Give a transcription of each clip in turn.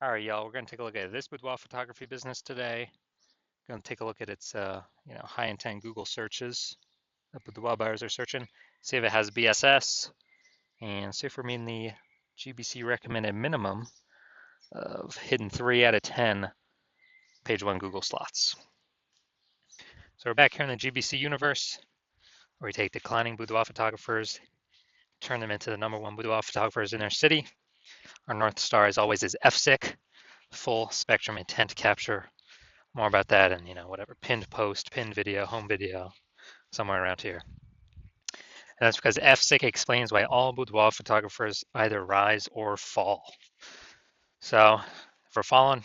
All right, y'all, we're going to take a look at this boudoir photography business today. Going to take a look at its high intent Google searches that boudoir buyers are searching. See if it has BSS and see if we're meeting the GBC recommended minimum of hitting 3 out of 10 page one Google slots. So we're back here in the GBC universe where we take declining boudoir photographers, turn them into the #1 boudoir photographers in their city. Our North Star, as always, is FSIC, full spectrum intent capture. More about that and whatever pinned post, pinned video, home video, somewhere around here. And that's because FSIC explains why all boudoir photographers either rise or fall. So if we're falling,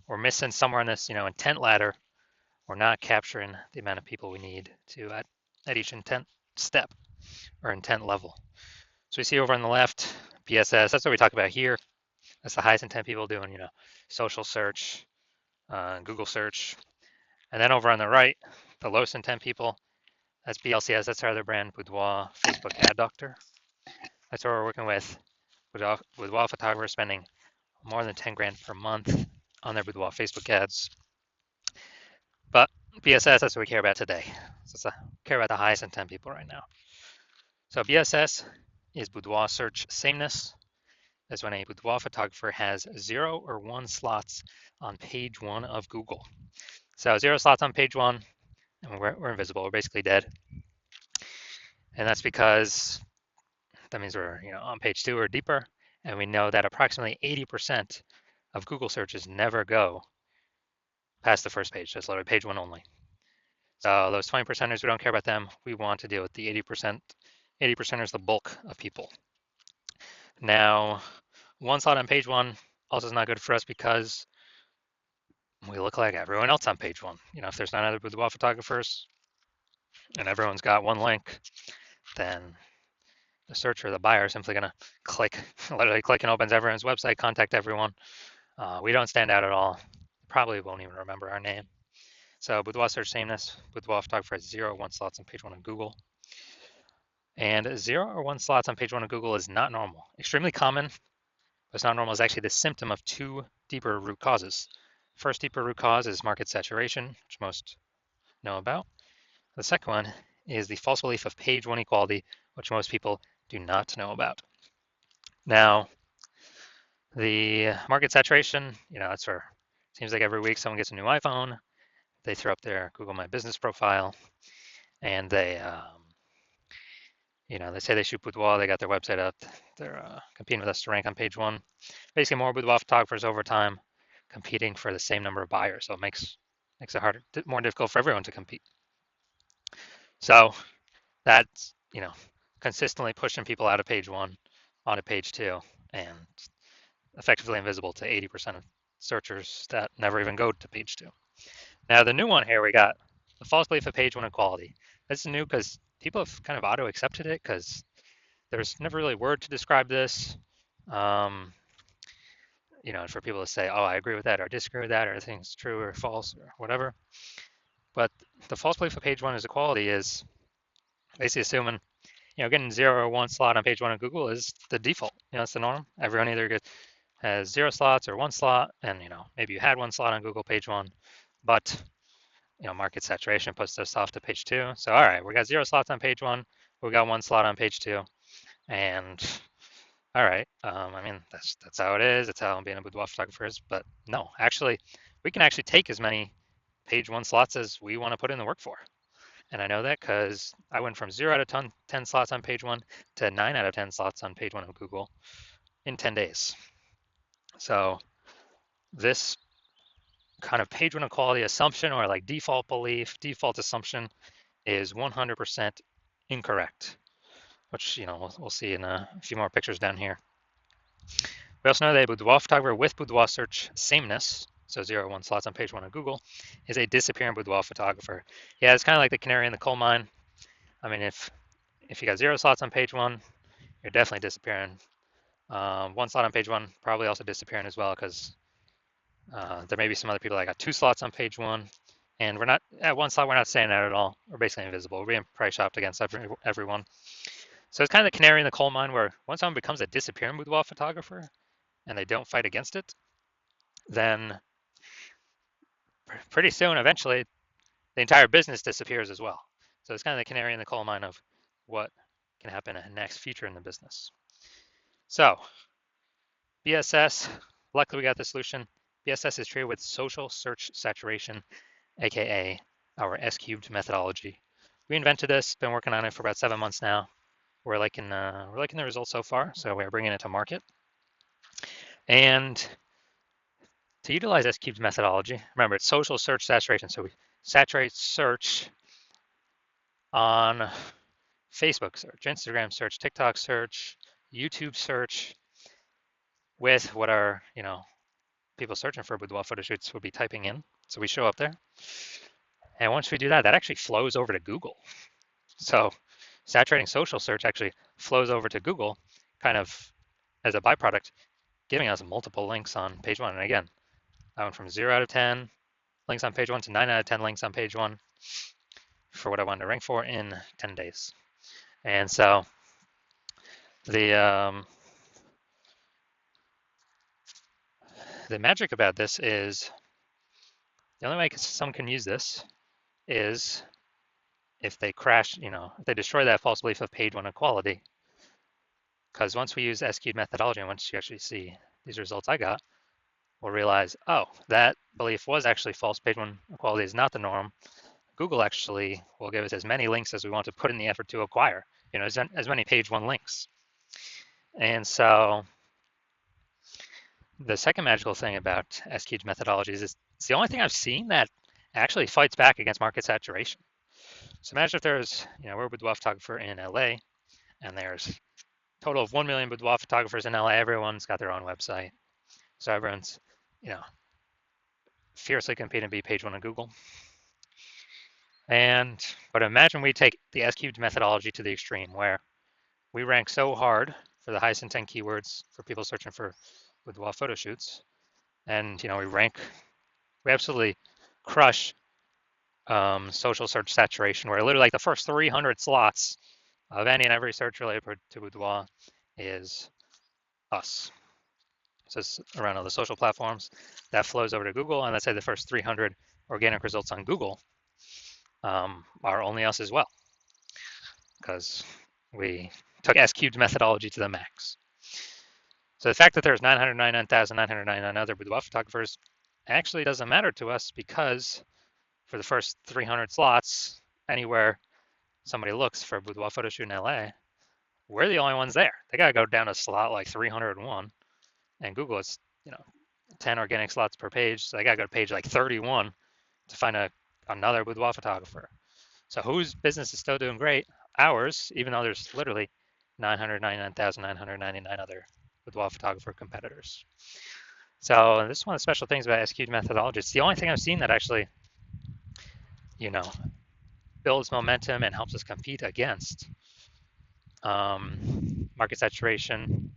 we're missing somewhere on this intent ladder. We're not capturing the amount of people we need to at each intent step or intent level. So we see over on the left, BSS, that's what we talk about here. That's the highest intent people doing, social search, Google search. And then over on the right, the lowest intent people, that's BLCS, that's our other brand, Boudoir Facebook Ad Doctor. That's what we're working with boudoir photographers spending more than 10 grand per month on their boudoir Facebook ads. But BSS, that's what we care about today. So care about the highest intent people right now. So BSS is boudoir search sameness. That's when a boudoir photographer has 0 or 1 slots on page 1 of Google. So 0 slots on page 1, and we're invisible. We're basically dead. And that's because that means we're on page 2 or deeper, and we know that approximately 80% of Google searches never go past the first page. That's literally page 1 only. So those 20%ers, we don't care about them. We want to deal with the 80%. 80%ers, the bulk of people. Now, 1 slot on page 1 also is not good for us because we look like everyone else on page 1. If there's not other boudoir photographers and everyone's got 1 link, then the searcher, the buyer, is simply going to click, literally click and opens everyone's website, contact everyone. We don't stand out at all. Probably won't even remember our name. So boudoir search sameness, boudoir photographer has 0 or 1 slots on page 1 of Google. And 0 or 1 slots on page 1 of Google is not normal. Extremely common, but it's not normal. Is actually the symptom of 2 deeper root causes. First deeper root cause is market saturation, which most know about. The second one is the false belief of page 1 equality, which most people do not know about. Now, the market saturation, that's where it seems like every week someone gets a new iPhone, they throw up their Google My Business profile, and they say they shoot boudoir, they got their website up, they're competing with us to rank on page 1. Basically, more boudoir photographers over time competing for the same number of buyers, so it makes it harder, more difficult for everyone to compete. So that's consistently pushing people out of page 1 onto page 2, and effectively invisible to 80% of searchers that never even go to page 2. Now the new one here, we got the false belief of page 1 equality. This is new because people have kind of auto-accepted it because there's never really a word to describe this. For people to say, oh, I agree with that or disagree with that or I think it's true or false or whatever. But the false belief of page 1 is equality is basically assuming, getting 0 or 1 slot on page 1 of Google is the default. It's the norm. Everyone either has 0 slots or 1 slot, and maybe you had 1 slot on Google page 1, but market saturation puts us off to page 2. So all right, we got 0 slots on page 1, we got 1 slot on page 2, and all right, that's how it is. It's how being a boudoir photographer is. But no, actually, we can actually take as many page 1 slots as we want to put in the work for. And I know that because I went from 0 out of 10 slots on page 1 to 9 out of 10 slots on page 1 of Google in 10 days. So this kind of page 1 equality assumption or like default belief, default assumption is 100% incorrect, which we'll see in a few more pictures down here. We also know that a boudoir photographer with boudoir search sameness, so 0 or 1 slots on page 1 of Google, is a disappearing boudoir photographer. Yeah, it's kind of like the canary in the coal mine. I mean, if you got 0 slots on page 1, you're definitely disappearing. 1 slot on page 1 probably also disappearing as well because there may be some other people that got 2 slots on page 1, and we're not at 1 slot. We're not saying that at all. We're basically invisible. We're being price shopped against everyone. So it's kind of the canary in the coal mine where once someone becomes a disappearing boudoir photographer and they don't fight against it, then pretty soon, eventually, the entire business disappears as well. So it's kind of the canary in the coal mine of what can happen next future in the business. So BSS, luckily we got the solution. BSS is treated with social search saturation, aka our S cubed methodology. We invented this, been working on it for about 7 months now. We're liking the results so far, so we're bringing it to market. And to utilize S cubed methodology, remember it's social search saturation, so we saturate search on Facebook search, Instagram search, TikTok search, YouTube search with what our, people searching for boudoir photo shoots will be typing in. So we show up there. And once we do that, that actually flows over to Google. So saturating social search actually flows over to Google kind of as a byproduct, giving us multiple links on page one. And again, I went from 0 out of 10 links on page one to 9 out of 10 links on page one for what I wanted to rank for in 10 days. And so the magic about this is the only way someone can use this is if they crash, if they destroy that false belief of page one equality. Because once we use S-cubed methodology, and once you actually see these results I got, we'll realize, oh, that belief was actually false. Page one equality is not the norm. Google actually will give us as many links as we want to put in the effort to acquire, as many page one links. And so the second magical thing about S-cubed methodologies is it's the only thing I've seen that actually fights back against market saturation. So imagine if there's, we're a boudoir photographer in LA, and there's a total of 1 million boudoir photographers in LA. Everyone's got their own website. So everyone's, fiercely competing to be page one on Google. But imagine we take the S-cubed methodology to the extreme where we rank so hard for the highest intent keywords for people searching for boudoir photo shoots. And, we absolutely crush social search saturation, where literally like the first 300 slots of any and every search related to boudoir is us. So it's around all the social platforms that flows over to Google, and let's say the first 300 organic results on Google are only us as well, because we took S-cubed methodology to the max. So the fact that there's 999,999 other boudoir photographers actually doesn't matter to us, because for the first 300 slots, anywhere somebody looks for a boudoir photo shoot in LA, we're the only ones there. They got to go down to slot like 301, and Google is, 10 organic slots per page. So they got to go to page like 31 to find another boudoir photographer. So whose business is still doing great? Ours, even though there's literally 999,999 other boudoir photographer competitors. So this is one of the special things about S-cubed methodology. It's the only thing I've seen that actually, builds momentum and helps us compete against market saturation.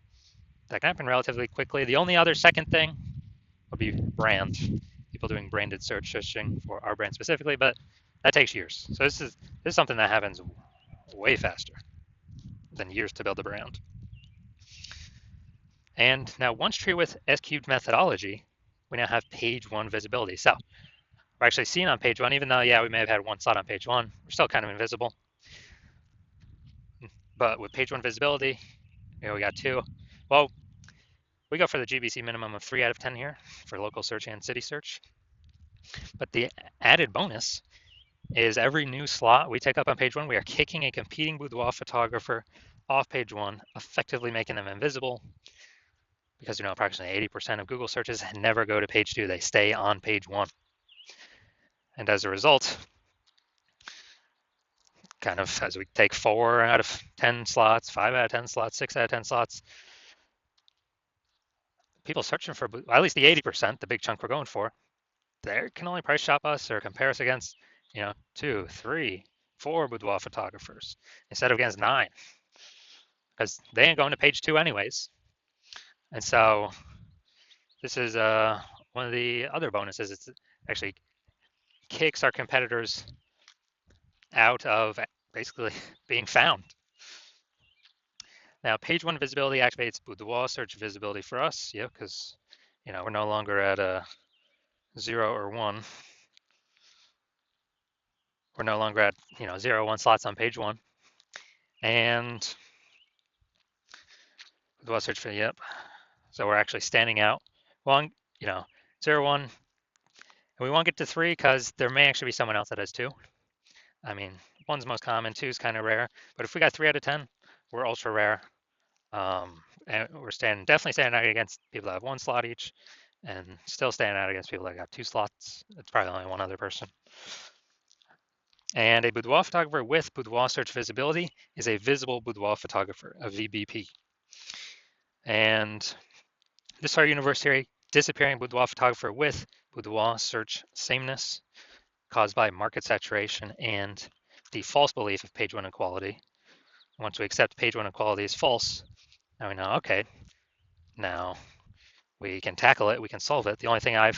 That can happen relatively quickly. The only other second thing would be brand. People doing branded searching for our brand specifically, but that takes years. So this is something that happens way faster than years to build a brand. And now once treated with S-cubed methodology, we now have page one visibility. So we're actually seen on page one, even though, we may have had one slot on page one, we're still kind of invisible. But with page one visibility, we got 2. Well, we go for the GBC minimum of 3 out of 10 here for local search and city search. But the added bonus is every new slot we take up on page one, we are kicking a competing boudoir photographer off page one, effectively making them invisible, because approximately 80% of Google searches never go to page 2. They stay on page 1. And as a result, kind of as we take 4 out of 10 slots, 5 out of 10 slots, 6 out of 10 slots, people searching for at least the 80%, the big chunk we're going for, they can only price shop us or compare us against, 2, 3, 4 boudoir photographers instead of against 9, because they ain't going to page 2 anyways. And so this is one of the other bonuses. It's actually kicks our competitors out of basically being found. Now, page one visibility activates boudoir search visibility for us, because we're no longer at a 0 or 1. We're no longer at 0, 1 slots on page 1. And we'll search for yep. So we're actually standing out. Well, 0, 1, and we won't get to 3 because there may actually be someone else that has 2. I mean, 1's most common, 2 is kind of rare. But if we got 3 out of 10, we're ultra rare. And we're definitely standing out against people that have 1 slot each, and still standing out against people that got 2 slots. It's probably only one other person. And a boudoir photographer with boudoir search visibility is a visible boudoir photographer, a VBP. And this is our university disappearing boudoir photographer with boudoir search sameness caused by market saturation and the false belief of page 1 equality. Once we accept page 1 equality is false, now we know, okay, now we can tackle it, we can solve it. The only thing I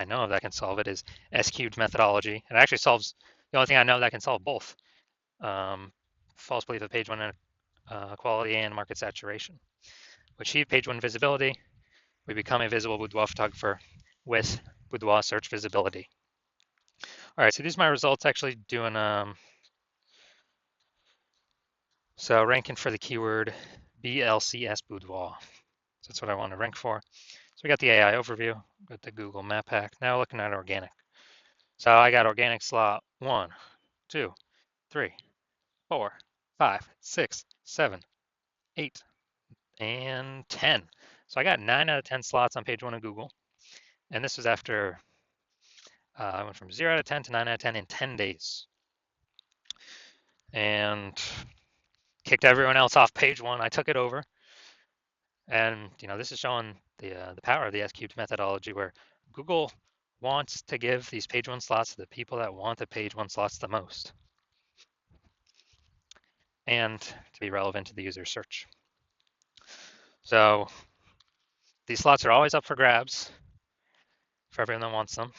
know of that can solve it is S-cubed methodology. It actually solves, the only thing I know that can solve both false belief of page 1 equality and market saturation. We achieve page 1 visibility, we become a visible boudoir photographer with boudoir search visibility. All right, so these are my results actually doing, so ranking for the keyword BLCS boudoir. So that's what I want to rank for. So we got the AI overview, got the Google Map Pack. Now looking at organic. So I got organic slot 1, 2, 3, 4, 5, 6, 7, 8, and 10. So I got 9 out of 10 slots on page 1 of Google. And this was after I went from 0 out of 10 to 9 out of 10 in 10 days. And kicked everyone else off page 1. I took it over. And this is showing the power of the S-cubed methodology, where Google wants to give these page 1 slots to the people that want the page 1 slots the most, and to be relevant to the user search. So these slots are always up for grabs for everyone that wants them.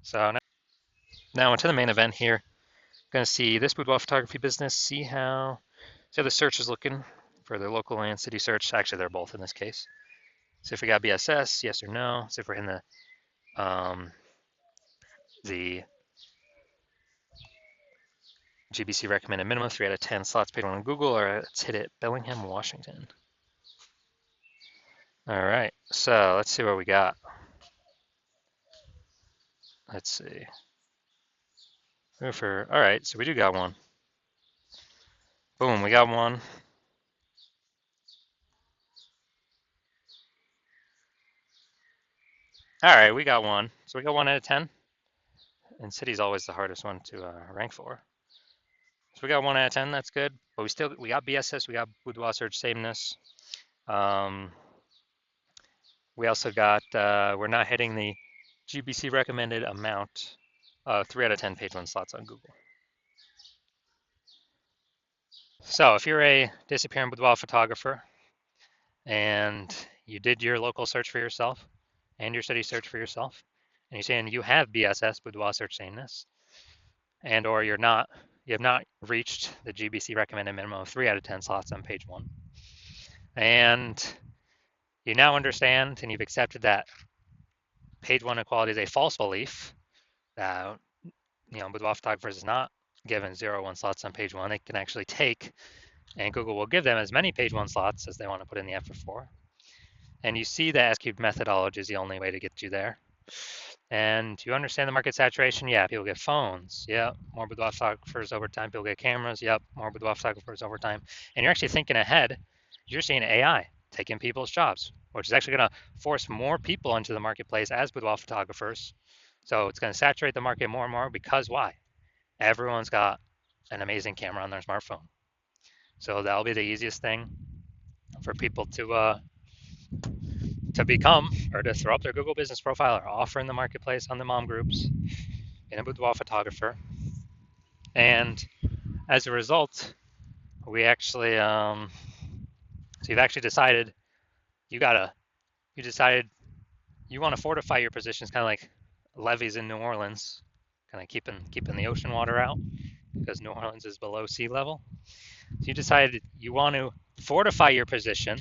So now into the main event here. Going to see this boudoir photography business, see how the search is looking for their local and city search. Actually, they're both in this case. So if we got BSS, yes or no. So if we're in the GBC recommended minimum 3 out of 10 slots paid on Google, or let's hit it, Bellingham, Washington. All right, so let's see what we got. Let's see. All right, so we do got one. Boom, we got one. All right, we got one. So we got 1 out of 10. And city's always the hardest one to rank for. So we got 1 out of 10, that's good. But we got BSS, we got boudoir search sameness. We also got, we're not hitting the GBC recommended amount of 3 out of 10 page 1 slots on Google. So if you're a disappearing boudoir photographer and you did your local search for yourself and your city search for yourself, and you're saying you have BSS, boudoir search sameness, and or you have not reached the GBC recommended minimum of 3 out of 10 slots on page 1, and you now understand and you've accepted that page 1 equality is a false belief, that boudoir photographers is not given 0, 1 slots on page 1. They can actually take, and Google will give them as many page 1 slots as they want to put in the effort for. And you see the S-cubed methodology is the only way to get you there. And you understand the market saturation? Yeah, people get phones. Yeah, more boudoir photographers over time. People get cameras. Yep, more boudoir photographers over time. And you're actually thinking ahead. You're seeing AI taking people's jobs, which is actually going to force more people into the marketplace as boudoir photographers. So it's going to saturate the market more and more, because why? Everyone's got an amazing camera on their smartphone. So that'll be the easiest thing for people to become, or to throw up their Google business profile or offer in the marketplace on the mom groups in a boudoir photographer. And as a result, we actually, so you've actually decided you decided you want to fortify your positions, kind of like levees in New Orleans, kind of keeping the ocean water out, because New Orleans is below sea level. So you decided you want to fortify your position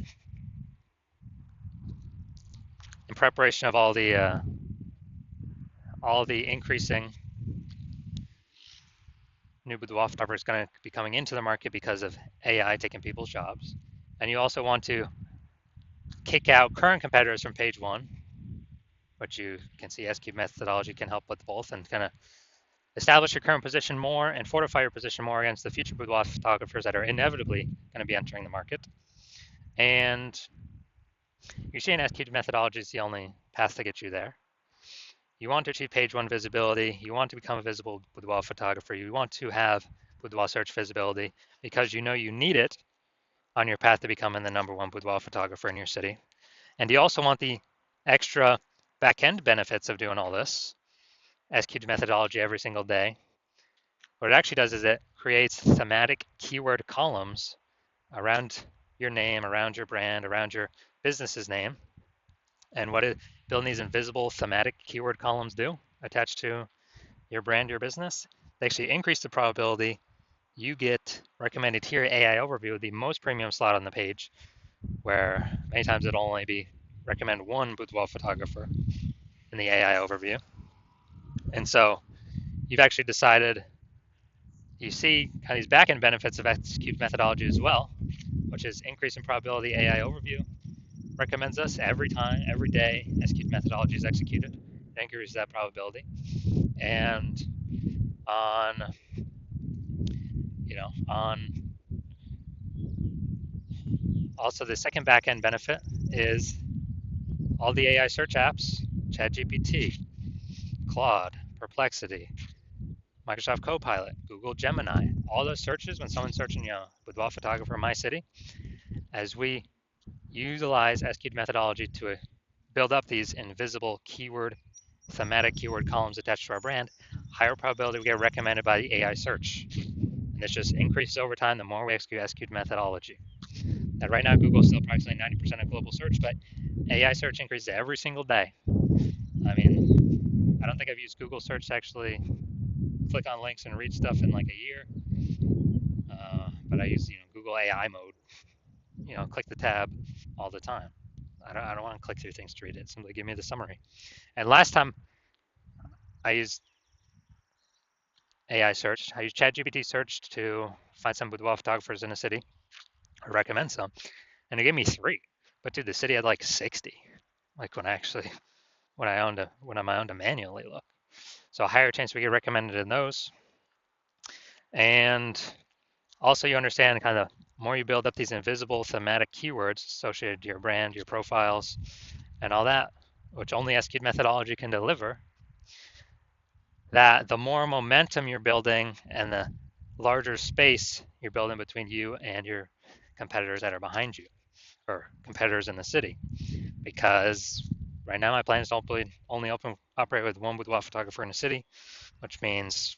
and preparation of all the increasing new boudoir photographers going to be coming into the market because of AI taking people's jobs. And you also want to kick out current competitors from page one, which you can see S-Cube methodology can help with both, and kind of establish your current position more and fortify your position more against the future boudoir photographers that are inevitably going to be entering the market. And you're seeing S-Cube methodology is the only path to get you there. You want to achieve page one visibility. You want to become a visible boudoir photographer. You want to have boudoir search visibility because you know you need it on your path to becoming the number one boudoir photographer in your city. And you also want the extra back-end benefits of doing all this, S-Cube methodology every single day. What it actually does is it creates thematic keyword columns around your name, around your brand, around your business's name. And what building these invisible thematic keyword columns do attached to your brand, your business, they actually increase the probability you get recommended here AI overview, the most premium slot on the page, where many times it'll only be recommend one boudoir photographer in the AI overview. And so you've actually decided, you see kind of these back-end benefits of S-Cube methodology as well, which is increase in probability AI overview recommends us every time, every day S-Cube methodology is executed. It increases that probability. And on also the second back-end benefit is all the AI search apps, ChatGPT, Claude, Perplexity, Microsoft Copilot, Google Gemini, all those searches when someone's searching, boudoir photographer in my city, as we utilize S-Cube methodology to build up these invisible thematic keyword columns attached to our brand, higher probability we get recommended by the AI search. And this just increases over time the more we execute S-Cube methodology. Now, right now, Google is still approximately 90% of global search, but AI search increases every single day. I mean, I don't think I've used Google search to actually click on links and read stuff in like a year. But I use Google AI mode, click the tab all the time. I don't want to click through things to read it. Simply give me the summary. And last time I used AI search, I used ChatGPT search to find some boudoir photographers in a city or recommend some, and it gave me 3. But dude, the city had like 60. Like when I owned to manually look. So a higher chance we get recommended in those. And also you understand kind of more you build up these invisible thematic keywords associated to your brand, your profiles, and all that, which only S-Cube methodology can deliver, that the more momentum you're building and the larger space you're building between you and your competitors that are behind you, or competitors in the city. Because right now my plan is to only operate with one boudoir photographer in the city, which means,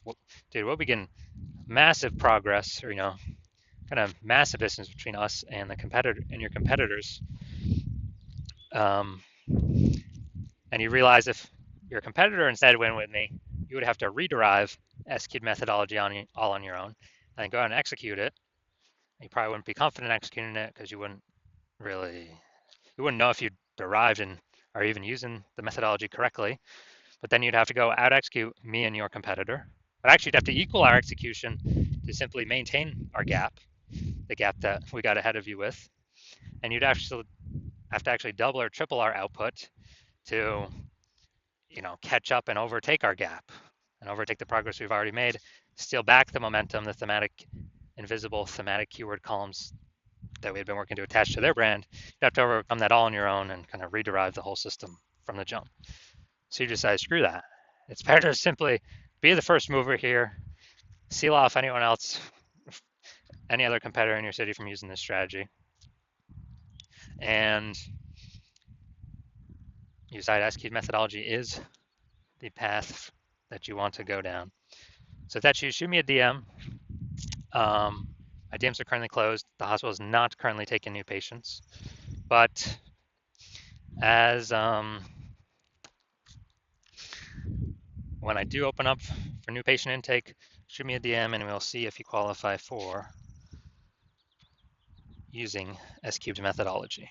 dude, we'll begin massive progress, or kind of massive distance between us and your competitors. And you realize if your competitor instead went with me, you would have to rederive S-Cube methodology all on your own, and go out and execute it. You probably wouldn't be confident executing it because you wouldn't know if you derived and are even using the methodology correctly. But then you'd have to go out execute me and your competitor. But actually, you'd have to equal our execution to simply maintain our gap, the gap that we got ahead of you with. And you'd actually have to actually double or triple our output to, catch up and overtake our gap and overtake the progress we've already made, steal back the momentum, the invisible thematic keyword columns that we had been working to attach to their brand. You have to overcome that all on your own and kind of rederive the whole system from the jump. So you decide, screw that. It's better to simply be the first mover here, seal off anyone else, any other competitor in your city from using this strategy. And you decide S-Cube methodology is the path that you want to go down. So if that's you, shoot me a DM. My DMs are currently closed. The hospital is not currently taking new patients. But as when I do open up for new patient intake, shoot me a DM and we'll see if you qualify for using S-Cubed methodology.